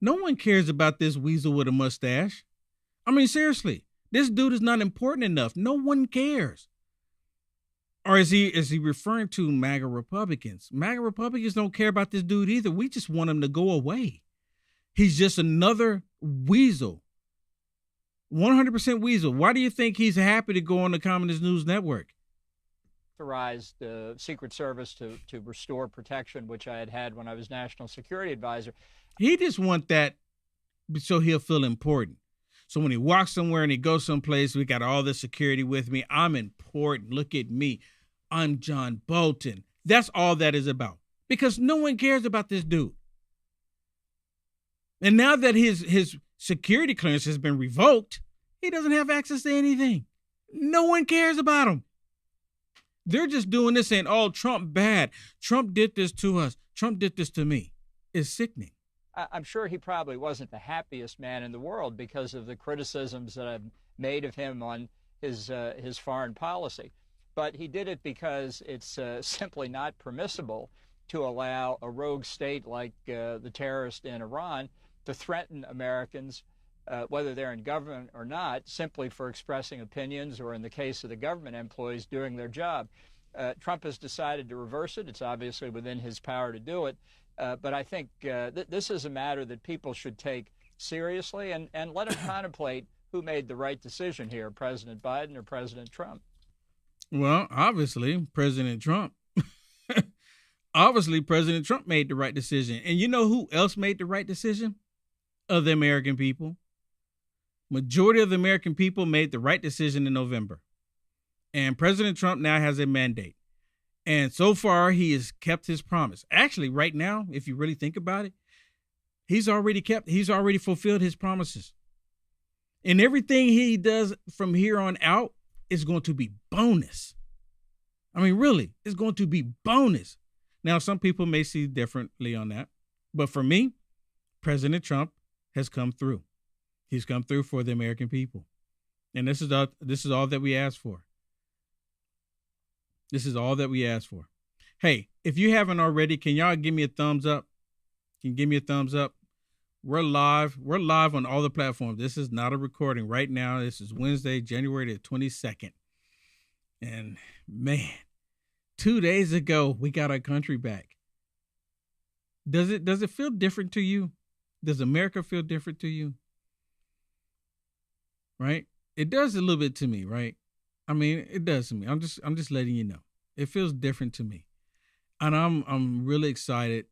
No one cares about this weasel with a mustache. I mean, seriously, this dude is not important enough. No one cares. Or is he referring to MAGA Republicans? MAGA Republicans don't care about this dude either. We just want him to go away. He's just another weasel. 100% weasel. Why do you think he's happy to go on the Communist News Network? Authorized the Secret Service to restore protection, which I had when I was National Security Advisor. He just wants that so he'll feel important. So when he walks somewhere and he goes someplace, we got all this security with me. I'm important. Look at me. I'm John Bolton. That's all that is about. Because no one cares about this dude. And now that his security clearance has been revoked, he doesn't have access to anything. No one cares about him. They're just doing this saying, oh, Trump bad. Trump did this to us. Trump did this to me. It's sickening. I'm sure he probably wasn't the happiest man in the world because of the criticisms that I've made of him on his foreign policy. But he did it because it's simply not permissible to allow a rogue state like the terrorist in Iran to threaten Americans, whether they're in government or not, simply for expressing opinions or, in the case of the government employees, doing their job. Trump has decided to reverse it. It's obviously within his power to do it. But I think this is a matter that people should take seriously and let them contemplate who made the right decision here, President Biden or President Trump. Well, obviously, President Trump. Obviously, President Trump made the right decision. And you know who else made the right decision? Of the American people. Majority of the American people made the right decision in November. And President Trump now has a mandate. And so far, he has kept his promise. Actually, right now, if you really think about it, he's already fulfilled his promises. And everything he does from here on out is going to be bonus. I mean, really, it's going to be bonus. Now, some people may see differently on that. But for me, President Trump has come through. He's come through for the American people. And this is all that we ask for. This is all that we ask for. Hey, if you haven't already, can y'all give me a thumbs up? Can you give me a thumbs up? We're live. We're live on all the platforms. This is not a recording right now. This is Wednesday, January the 22nd. And man, 2 days ago, we got our country back. Does it feel different to you? Does America feel different to you? Right? It does a little bit to me, right? I mean, it does to me. I'm just letting you know. It feels different to me. And I'm really excited.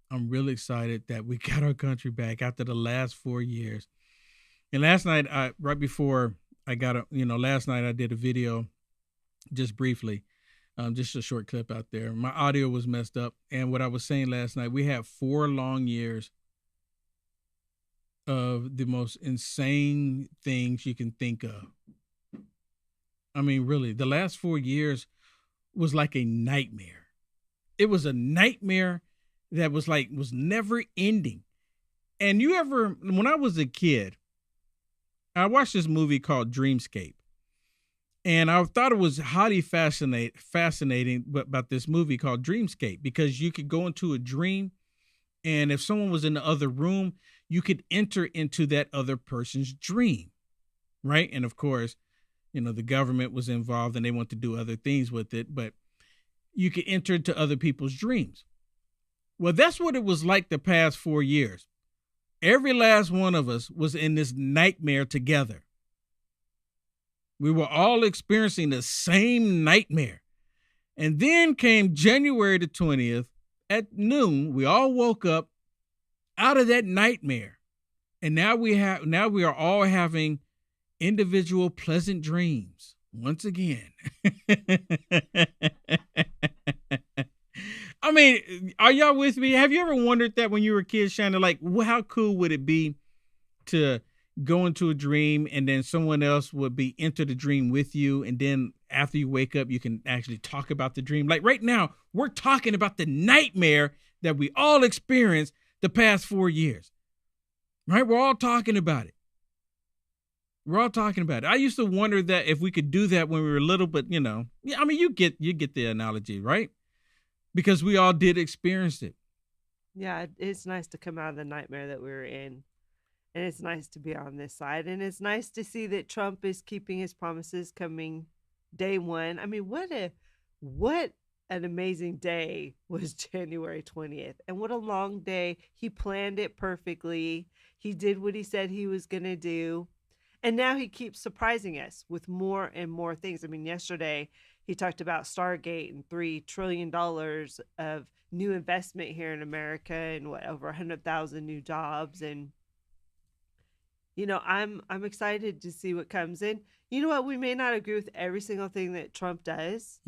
I'm really excited that we got our country back after the last 4 years. And last night, right before I got last night I did a video just briefly, just a short clip out there. My audio was messed up. And what I was saying last night, we had 4 long years of the most insane things you can think of. I mean, really, the last 4 years was like a nightmare. It was a nightmare that was never ending. And when I was a kid, I watched this movie called Dreamscape. And I thought it was highly fascinating about this movie called Dreamscape, because you could go into a dream, and if someone was in the other room, you could enter into that other person's dream, right? And of course, the government was involved and they want to do other things with it, but you could enter into other people's dreams. Well, that's what it was like the past 4 years. Every last one of us was in this nightmare together. We were all experiencing the same nightmare. And then came January the 20th at noon. We all woke up out of that nightmare. And now we are all having individual pleasant dreams once again. I mean, are y'all with me? Have you ever wondered that when you were a kid, Shannon, like, how cool would it be to go into a dream and then someone else would enter the dream with you, and then after you wake up, you can actually talk about the dream? Like right now, we're talking about the nightmare that we all experienced the past 4 years, right? We're all talking about it. We're all talking about it. I used to wonder that if we could do that when we were little, but yeah, I mean, you get the analogy, right? Because we all did experience it. Yeah, it's nice to come out of the nightmare that we were in. And it's nice to be on this side. And it's nice to see that Trump is keeping his promises coming day one. I mean, what an amazing day was January 20th. And what a long day. He planned it perfectly. He did what he said he was going to do. And now he keeps surprising us with more and more things. I mean, yesterday he talked about Stargate and $3 trillion of new investment here in America, and over 100,000 new jobs. And, I'm excited to see what comes in. You know what? We may not agree with every single thing that Trump does,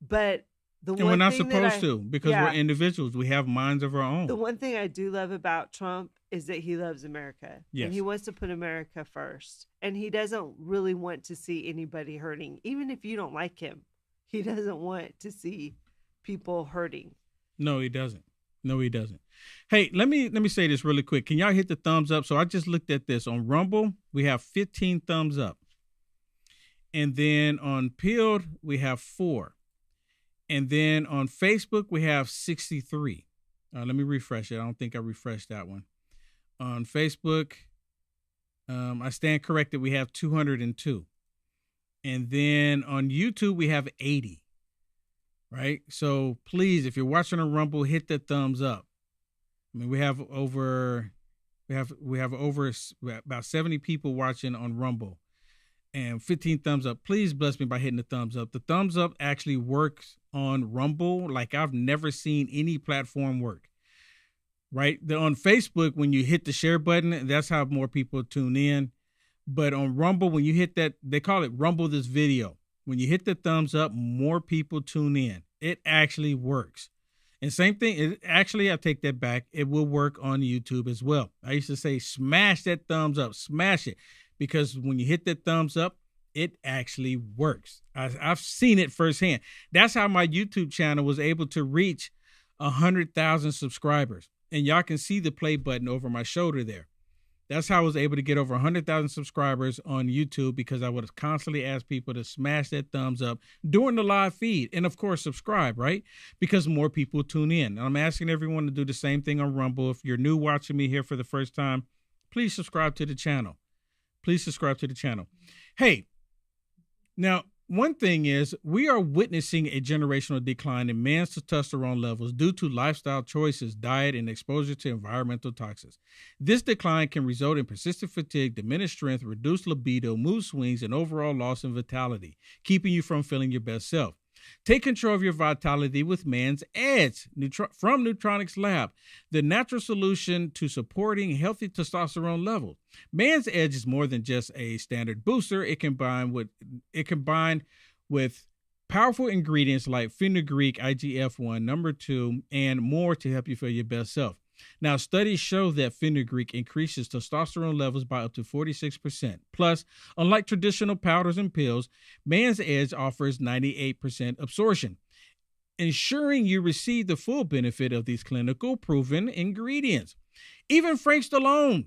but we're not supposed to, because we're individuals. We have minds of our own. The one thing I do love about Trump is that he loves America. Yes. And he wants to put America first. And he doesn't really want to see anybody hurting. Even if you don't like him, he doesn't want to see people hurting. No, he doesn't. Hey, let me say this really quick. Can y'all hit the thumbs up? So I just looked at this. On Rumble, we have 15 thumbs up. And then on Peeled, we have 4. And then on Facebook, we have 63. Let me refresh it. I don't think I refreshed that one. On Facebook, I stand corrected. We have 202. And then on YouTube, we have 80. Right? So please, if you're watching on Rumble, hit the thumbs up. I mean, we have about 70 people watching on Rumble and 15 thumbs up. Please bless me by hitting the thumbs up. The thumbs up actually works on Rumble like I've never seen any platform work. Right? On Facebook, when you hit the share button, that's how more people tune in. But on Rumble, when you hit that, they call it Rumble this video. When you hit the thumbs up, more people tune in. It actually works. And same thing, I take that back. It will work on YouTube as well. I used to say, smash that thumbs up, smash it. Because when you hit that thumbs up, it actually works. I've seen it firsthand. That's how my YouTube channel was able to reach 100,000 subscribers. And y'all can see the play button over my shoulder there. That's how I was able to get over 100,000 subscribers on YouTube, because I would constantly ask people to smash that thumbs up during the live feed. And of course, subscribe, right? Because more people tune in. And I'm asking everyone to do the same thing on Rumble. If you're new watching me here for the first time, please subscribe to the channel. Please subscribe to the channel. Hey, now, one thing is, we are witnessing a generational decline in men's testosterone levels due to lifestyle choices, diet, and exposure to environmental toxins. This decline can result in persistent fatigue, diminished strength, reduced libido, mood swings, and overall loss in vitality, keeping you from feeling your best self. Take control of your vitality with Man's Edge from Neutronics Lab, the natural solution to supporting healthy testosterone levels. Man's Edge is more than just a standard booster. It combined with powerful ingredients like fenugreek, IGF-1, number 2, and more to help you feel your best self. Now, studies show that fenugreek increases testosterone levels by up to 46%. Plus, unlike traditional powders and pills, Man's Edge offers 98% absorption, ensuring you receive the full benefit of these clinical proven ingredients. Even Frank Stallone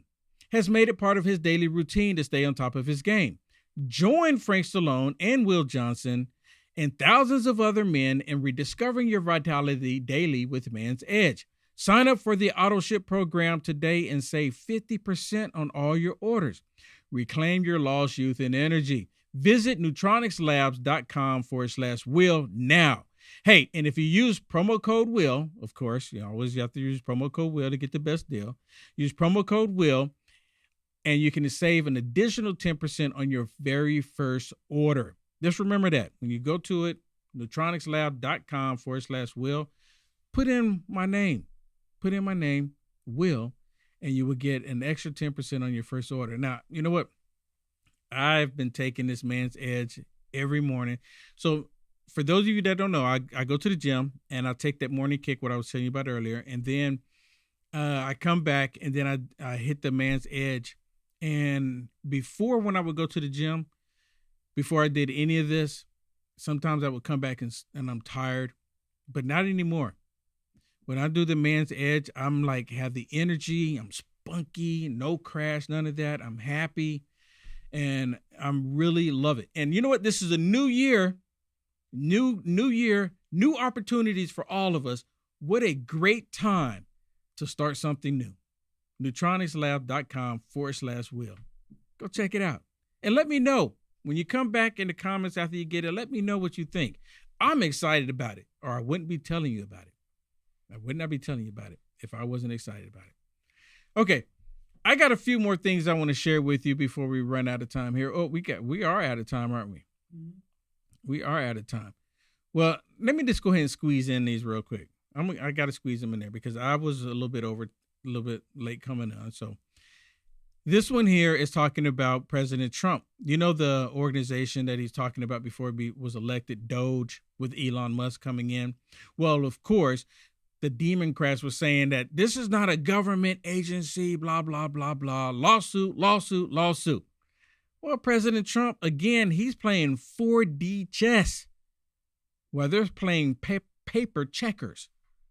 has made it part of his daily routine to stay on top of his game. Join Frank Stallone and Will Johnson and thousands of other men in rediscovering your vitality daily with Man's Edge. Sign up for the auto ship program today and save 50% on all your orders. Reclaim your lost youth and energy. Visit neutronicslabs.com/Will now. Hey, and if you use promo code Will, of course, you always have to use promo code Will to get the best deal. Use promo code Will, and you can save an additional 10% on your very first order. Just remember that when you go to it, neutronicslab.com/Will, put in my name. Put in my name, Will, and you will get an extra 10% on your first order. Now, you know what? I've been taking this Man's Edge every morning. So for those of you that don't know, I go to the gym and I take that morning kick, what I was telling you about earlier. And then I come back and then I hit the Man's Edge. And before, when I would go to the gym, before I did any of this, sometimes I would come back and I'm tired, but not anymore. When I do the Man's Edge, I'm like, have the energy. I'm spunky, no crash, none of that. I'm happy, and I'm really love it. And you know what? This is a new year, new year, new opportunities for all of us. What a great time to start something new. neutronicslab.com/Will. Go check it out. And let me know when you come back in the comments after you get it. Let me know what you think. I'm excited about it, or I wouldn't be telling you about it. I would not be telling you about it if I wasn't excited about it. Okay, I got a few more things I want to share with you before we run out of time here. Oh, we are out of time, aren't we? Mm-hmm. We are out of time. Well, let me just go ahead and squeeze in these real quick. I got to squeeze them in there because I was a little bit late coming on. So this one here is talking about President Trump. You know the organization that he's talking about before he was elected, DOGE, with Elon Musk coming in? Well, of course, the Democrats were saying that this is not a government agency, blah, blah, blah, blah, lawsuit. Well, President Trump, again, he's playing 4D chess while they're playing paper checkers.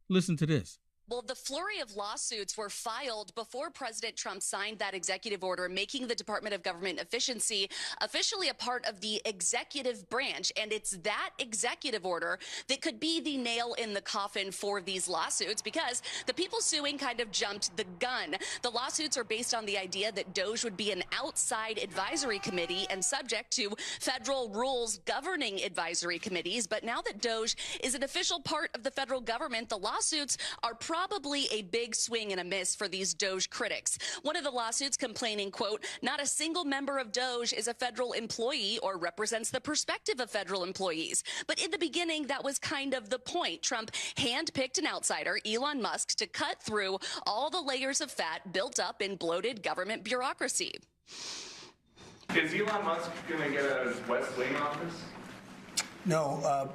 Listen to this. Well, the flurry of lawsuits were filed before President Trump signed that executive order, making the Department of Government Efficiency officially a part of the executive branch. And it's that executive order that could be the nail in the coffin for these lawsuits, because the people suing kind of jumped the gun. The lawsuits are based on the idea that DOGE would be an outside advisory committee and subject to federal rules governing advisory committees. But now that DOGE is an official part of the federal government, the lawsuits are probably a big swing and a miss for these DOGE critics. One of the lawsuits complaining, quote, not a single member of DOGE is a federal employee or represents the perspective of federal employees. But in the beginning, that was kind of the point. Trump handpicked an outsider, Elon Musk, to cut through all the layers of fat built up in bloated government bureaucracy. Is Elon Musk going to get a West Wing office? No,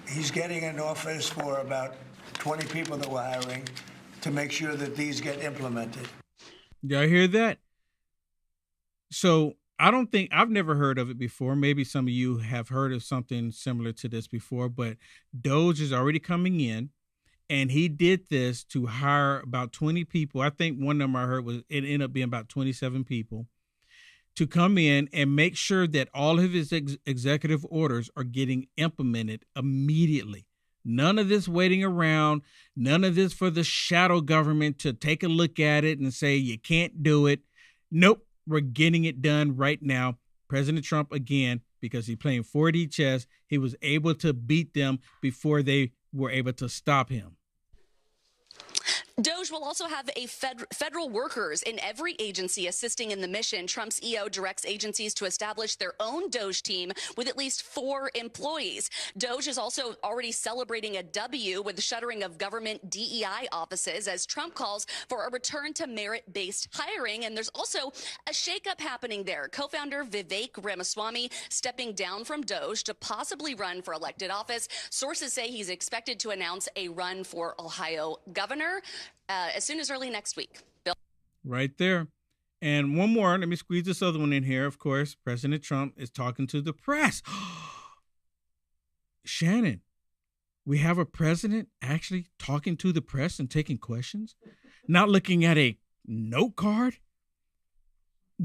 he's getting an office for about 20 people that we're hiring to make sure that these get implemented. Y'all hear that? So I've never heard of it before. Maybe some of you have heard of something similar to this before, but DOGE is already coming in And he did this to hire about 20 people. I think one number I heard was it ended up being about 27 people to come in and make sure that all of his executive orders are getting implemented immediately. None of this waiting around, none of this for the shadow government to take a look at it and say, you can't do it. Nope, we're getting it done right now. President Trump, again, because he's playing 4D chess, he was able to beat them before they were able to stop him. DOGE will also have a federal workers in every agency assisting in the mission. Trump's EO directs agencies to establish their own DOGE team with at least 4 employees. DOGE is also already celebrating a W with the shuttering of government DEI offices as Trump calls for a return to merit-based hiring. And there's also a shakeup happening there. Co-founder Vivek Ramaswamy stepping down from DOGE to possibly run for elected office. Sources say he's expected to announce a run for Ohio governor as soon as early next week. Bill? Right there. And one more, let me squeeze this other one in here. Of course, President Trump is talking to the press. Shannon, we have a president actually talking to the press and taking questions, not looking at a note card.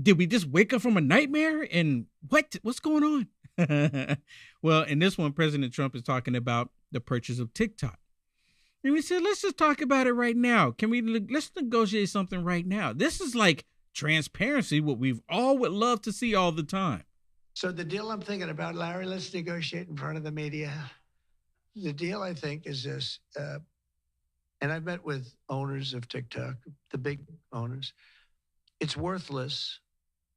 Did we just wake up from a nightmare? And what's going on? Well, in this one, President Trump is talking about the purchase of TikTok. And we said, let's just talk about it right now. Let's negotiate something right now. This is like transparency, what we've all would love to see all the time. So the deal I'm thinking about, Larry, let's negotiate in front of the media. The deal, I think, is this. And I've met with owners of TikTok, the big owners. It's worthless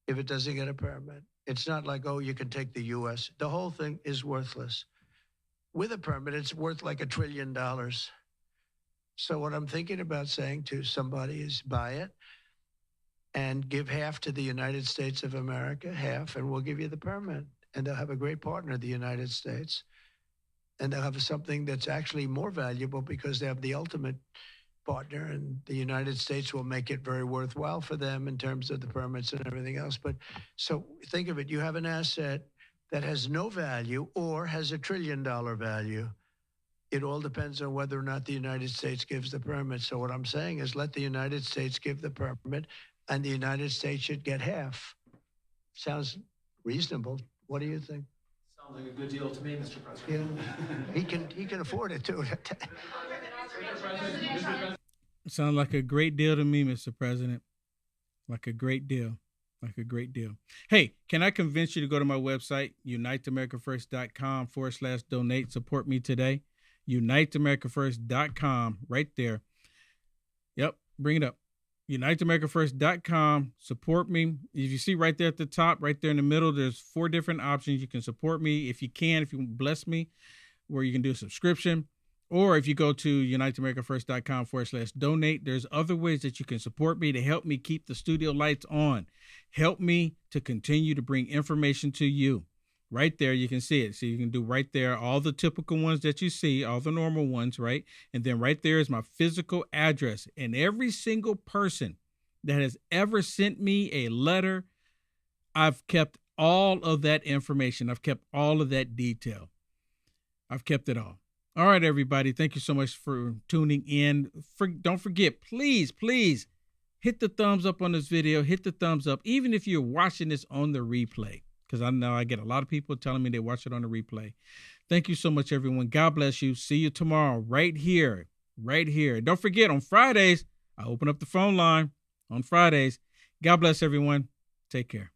if it doesn't get a permit. It's not like, oh, you can take the U.S. The whole thing is worthless. With a permit, it's worth like $1 trillion. So what I'm thinking about saying to somebody is buy it and give half to the United States of America, half, and we'll give you the permit. And they'll have a great partner, the United States. And they'll have something that's actually more valuable because they have the ultimate partner, and the United States will make it very worthwhile for them in terms of the permits and everything else. But so think of it, you have an asset that has no value or has $1 trillion value. It all depends on whether or not the United States gives the permit. So what I'm saying is let the United States give the permit and the United States should get half. Sounds reasonable. What do you think? Sounds like a good deal to me, Mr. President. Yeah. He can afford it too. Sounds like a great deal to me, Mr. President. Like a great deal. Like a great deal. Hey, can I convince you to go to my website, uniteamericafirst.com/donate. Support me today. uniteamericafirst.com, right there. Yep, bring it up. uniteamericafirst.com. Support me. If you see right there at the top, right there in the middle, there's 4 different options. You can support me if you bless me, where you can do a subscription. Or if you go to uniteamericafirst.com/donate, there's other ways that you can support me to help me keep the studio lights on. Help me to continue to bring information to you. Right there, you can see it. So you can do right there all the typical ones that you see, all the normal ones, right? And then right there is my physical address. And every single person that has ever sent me a letter, I've kept all of that information. I've kept all of that detail. I've kept it all. All right, everybody. Thank you so much for tuning in. Don't forget, please hit the thumbs up on this video. Hit the thumbs up, even if you're watching this on the replay, because I know I get a lot of people telling me they watch it on the replay. Thank you so much, everyone. God bless you. See you tomorrow right here. Don't forget, on Fridays, I open up the phone line on Fridays. God bless everyone. Take care.